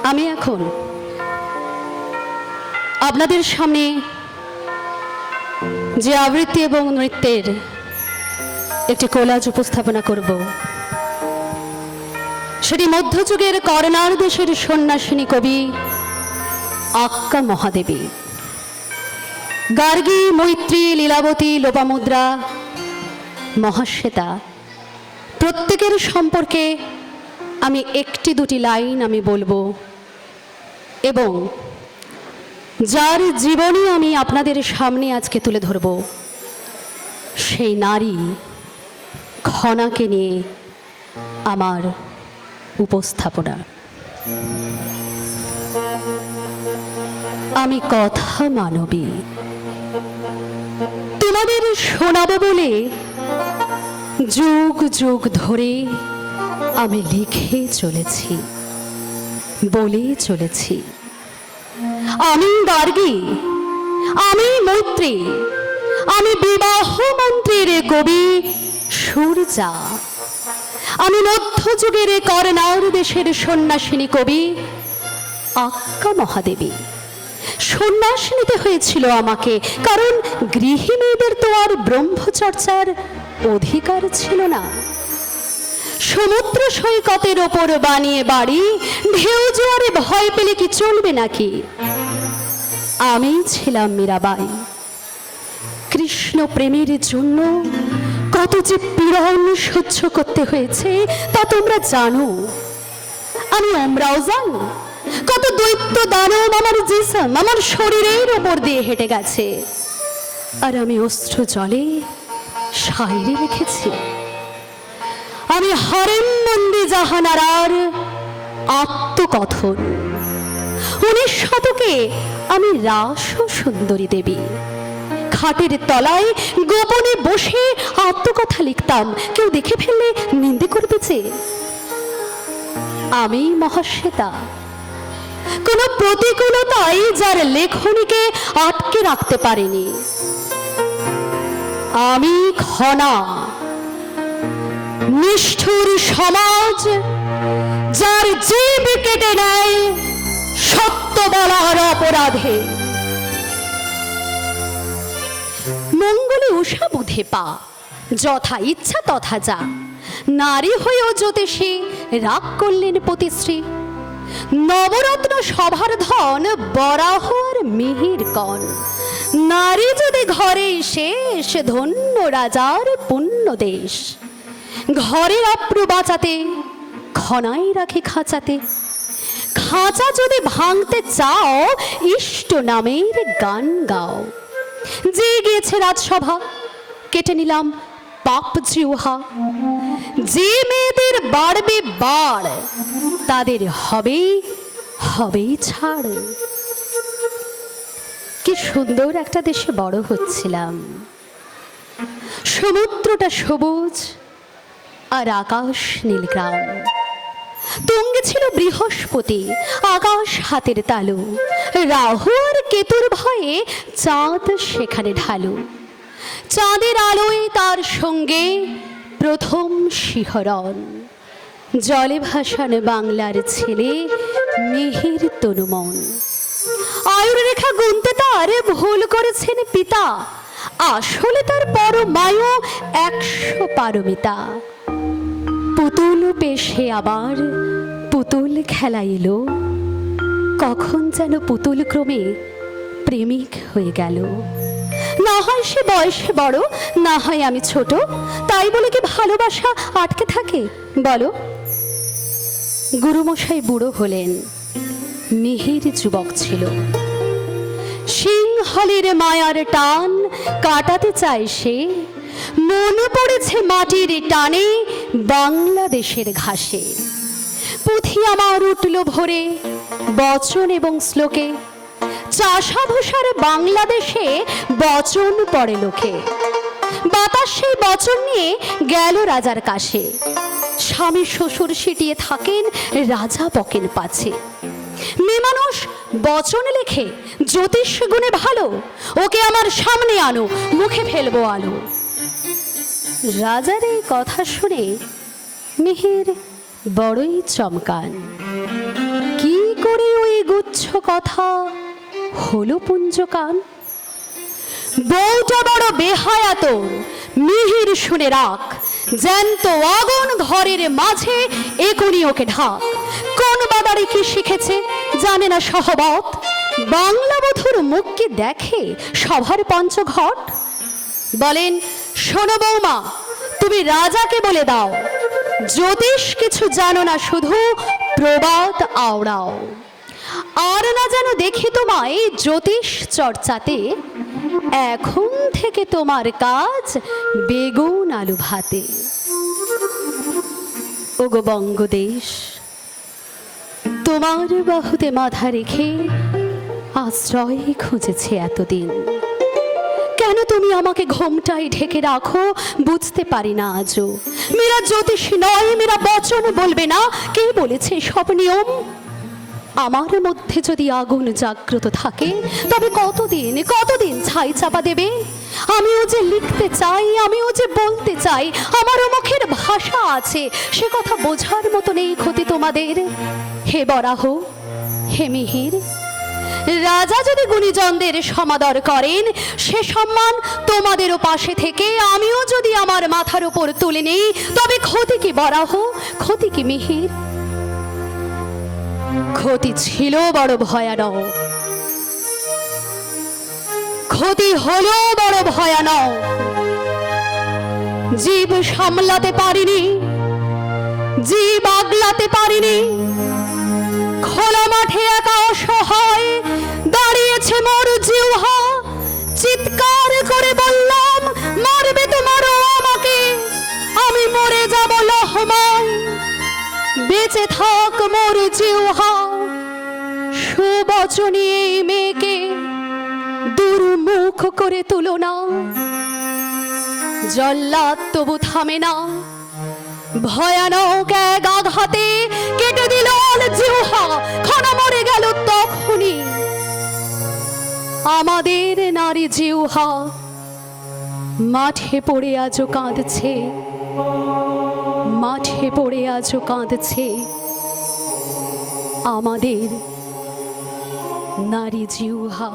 আমি এখন আপনাদের সামনে যে আবৃত্তি এবং নৃত্যের একটি কোলাজ উপস্থাপনা করব, সেটি মধ্যযুগের কর্ণার দেশের সন্ন্যাসিনী কবি আক্কা মহাদেবী। গার্গী, মৈত্রী, লীলাবতী, লোপামুদ্রা, মহাশ্বেতা প্রত্যেকের সম্পর্কে আমি একটি দুটি লাইন আমি বলবো, এবং যার জীবনী আমি আপনাদের সামনে আজকে তুলে ধরব, সেই নারী খনাকে নিয়ে আমার উপস্থাপনা। আমি কথা মানবী তোমাদের শোনাবো বলে যুগ যুগ ধরে আমি লিখে চলেছি, বলে চলেছি। আমি গার্গী, আমি মৈত্রী, আমি বিবাহ মন্ত্রের কবি সূর্যা, আমি মধ্যযুগের কর্ণার দেশের সন্ন্যাসিনী কবি আক্কা মহাদেবী। সন্ন্যাস নিতে হয়েছিল আমাকে, কারণ গৃহিণীদের তো আর ব্রহ্মচর্চার অধিকার ছিল না। সমুদ্র সৈকতের ওপর বানিয়ে বাড়ি, ঢেউ জোয়ারে ভয় পেলে কি চলবে নাকি? আমি ছিলাম মীরাবাই। কৃষ্ণ প্রেমের জন্য কত যে পীড়ন সহ্য করতে হয়েছে তা তোমরা জানো। আমি অমরাওজান, কত দৈত্য দানব আমার জিসম, আমার শরীরের ওপর দিয়ে হেঁটে গেছে, আর আমি অস্ত্র জলে শায়রি লিখেছি। আমি হরেম নন্দী জাহানারার আত্মকথন। 19 শতকে আমি রাস সুন্দরী দেবী, খাটের তলায় গোপনে বসে আত্মকথা লিখতাম। কেউ দেখে ফেললে নিন্দে করবে যে। আমি মহাশ্বেতা, কোন প্রতিকূলতাই যার লেখনীকে আটকে রাখতে পারেনি। আমি খনা, নিষ্ঠুর সমাজ যার জীব কেটে নেয় সত্য বলার অপরাধে। মঙ্গলে উষা বুধে পা, যথা ইচ্ছা তথা যা। নারী হয়েও জ্যোতিষী রাগ করলেন পতিশ্রী। নবরত্ন সভার ধন, বরাহ আর মিহির কণ। নারী যদি ঘরে শেষ, ধন্য রাজার পুণ্য দেশ। ঘরের অপ্র বাঁচাতে খনাই রাখি খাঁচাতে। খাঁচা যদি ভাঙতে চাও, ইষ্ট নামের গান গাও। যে গিয়েছে রাজসভা, কেটে নিলাম পাপ জিহ্বা। যে মেয়েদের বাড়বে বাড়, তাদের হবেই ছাড়। কি সুন্দর একটা দেশে বড় হচ্ছিলাম। সমুদ্রটা সবুজ আর আকাশ নীলগ্রাম। তুঙ্গে ছিল বৃহস্পতি, আকাশ হাতের তালু। রাহু আর কেতুর ভয়ে চাঁদ সেখানে ঢালু। চাঁদের আলোয় তার সঙ্গে প্রথম শিহরণ। জলে ভাসান বাংলার ছেলে মিহির তনুমন। আয়ুর রেখা গুনতে তার ভুল করেছেন পিতা। আসলে তার পরমায়ু 100 পারমিতা। পুতুল পেশে আবার পুতুল খেলাইল। কখন যেন পুতুল ক্রমে প্রেমিক হয়ে গেল। না হয় সে বয়সে বড়, না হয় আমি ছোট, তাই বলে কি ভালোবাসা আটকে থাকে বলো? গুরুমশাই বুড়ো হলেন, মিহির যুবক ছিল। সিংহলের মায়ার টান কাটাতে চায় সে। মন পড়েছে মাটির টানে বাংলাদেশের ঘাসে। পুঁথি আমার উঠল ভরে বচন এবং শ্লোকে। চাষাভূষার বাংলাদেশে বচন পড়ে লোকে। বাতাস সেই বচন নিয়ে গেল রাজার কাছে। স্বামী শ্বশুর সিটিয়ে থাকেন, রাজা বকেন পাছে। মেয়ে মানুষ বচন লেখে, জ্যোতিষ গুণে ভালো। ওকে আমার সামনে আনো, মুখে ফেলবো আলো। রাজার এই কথা শুনে মিহির বড়ই চমকান। কি করে ওই গুচ্ছ কথা হলো পুঞ্জকান। বউটা বড় বেহায়া তোর, মিহির শুনে রাখ, জ্যান্ত আগুন ঘরের মাঝে এখনই ওকে ঢাক। কোন বাদারে কি শিখেছে জানে না সহবত, বাংলা বধূর মুখ কি দেখে সভার পঞ্চঘট। বলেন, শোনো বৌমা, তুমি রাজাকে বলে দাও, জ্যোতিষ কিছু জানো না, শুধু প্রবাদ আওড়াও। আর না যেন দেখি তোমায় জ্যোতিষ চর্চাতে, এখন থেকে তোমার কাজ বেগুন আলু ভাতে। ওগো বঙ্গদেশ, তোমার বাহুতে মাথা রেখে আশ্রয় খুঁজেছে এতদিন, কেন তুমি আমাকে ঘোমটায় ঢেকে রাখো বুঝতে পারি না আজও। মেরা জ্যোতিষ নয়, মেরা বচন বলবে না, কে বলেছে সব নিয়ম? আমার মধ্যে যদি আগুন জাগ্রত থাকে, তবে কতদিন কতদিন ছাই চাপা দেবে? আমিও যে লিখতে চাই, আমিও যে বলতে চাই, আমারও মুখের ভাষা আছে, সে কথা বোঝার মতো নেই ক্ষতি তোমাদের। হে বরাহ, হে মিহির, রাজা যদি গুণীজনদের সমাদর করেন, সে সম্মান তোমাদেরও পাশে থেকে আমিও যদি আমার মাথার উপর তুলে নেই, তবে ক্ষতি কি বরাহ, ক্ষতি কি মিহির? ক্ষতি ছিল বড় ভয়ানক, ক্ষতি হলো বড় ভয়ানক। জীব সামলাতে পারিনি, জীব আগলাতে পারিনি, খোলা মাঠে একা অসহায় দাঁড়িয়েছে মোর জিহ্বা। চিৎকার করে বললাম, মারবে তো মারো আমাকে, আমি মরে যাব লহমায়। বেঁচে থাক মোর জিহ্বা, সুবচনী এই মেয়েকে দুর্মুখ করে তুলো না। জল্লাদ তবু থামে না, ভয়ানক এক আঘাতে কেটে দিল জিহ্বা, ক্ষণ মরে গেল তখনই আমাদের নারী জিহ্বা। মাঠে পড়ে আজও কাঁদছে, মাঠে পড়ে আজও কাঁদছে আমাদের নারী জিহ্বা।